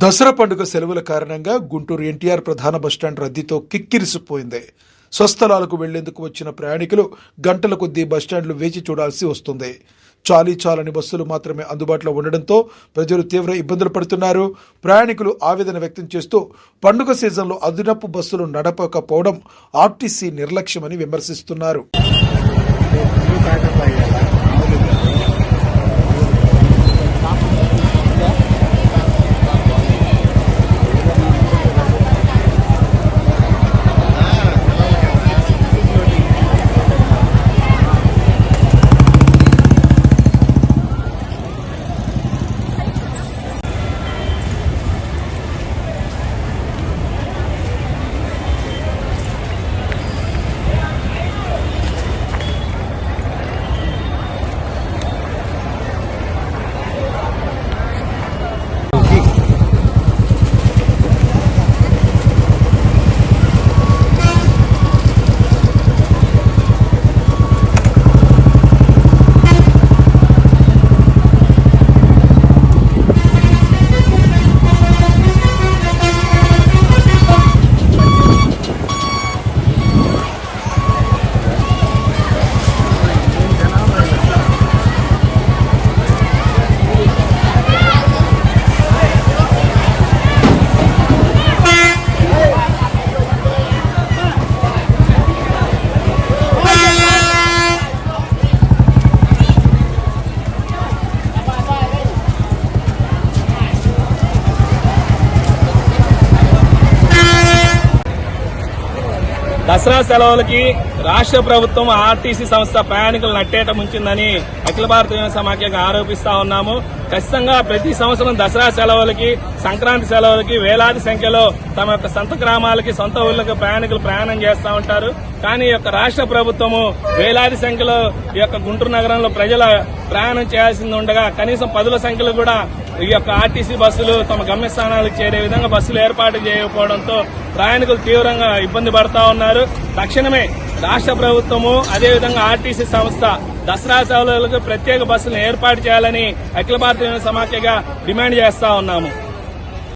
దసరా పండుగ సెలవుల కారణంగా గుంటూరు ఎన్టీఆర్ ప్రధాన బస్టాండ్ రద్దీతో కిక్కిరిసిపోయింది. స్వస్థలాలకు వెళ్లేందుకు వచ్చిన ప్రయాణికులు గంటల కొద్దీ బస్టాండ్లు వేచి చూడాల్సి వస్తుంది. చాలని బస్సులు మాత్రమే అందుబాటులో ఉండడంతో ప్రజలు తీవ్ర ఇబ్బందులు పడుతున్నారు. ప్రయాణికులు ఆవేదన వ్యక్తం చేస్తూ పండుగ సీజన్లో అదనపు బస్సులు నడపకపోవడం ఆర్టీసీ నిర్లక్ష్యమని విమర్శిస్తున్నారు. దసరా సెలవులకి రాష్ట్ర ప్రభుత్వం ఆర్టీసీ సంస్థ ప్రయాణికులు నట్టేట ముంచిందని అఖిల భారత సమాఖ్యగా ఆరోపిస్తా ఉన్నాము. ఖచ్చితంగా ప్రతి సంవత్సరం దసరా సెలవులకి, సంక్రాంతి సెలవులకి వేలాది సంఖ్యలో తమ యొక్క సొంత గ్రామాలకి, సొంత ఊళ్ళకి ప్రయాణికులు ప్రయాణం చేస్తూ ఉంటారు. కానీ ఈ యొక్క రాష్ట్ర ప్రభుత్వము వేలాది సంఖ్యలో ఈ యొక్క గుంటూరు నగరంలో ప్రజల ప్రయాణం చేయాల్సింది ఉండగా కనీసం 10ల సంఖ్యలో కూడా ఈ యొక్క ఆర్టీసీ బస్సులు తమ గమ్యస్థానాలకు చేరే విధంగా బస్సులు ఏర్పాటు చేయకపోవడంతో ప్రయాణికులు తీవ్రంగా ఇబ్బంది పడతా ఉన్నారు. తక్షణమే రాష్ట్ర ప్రభుత్వము అదేవిధంగా ఆర్టీసీ సంస్థ దసరా సెలవులకు ప్రత్యేక బస్సులను ఏర్పాటు చేయాలని అఖిల భారత సమాఖ్యగా డిమాండ్ చేస్తా ఉన్నాము.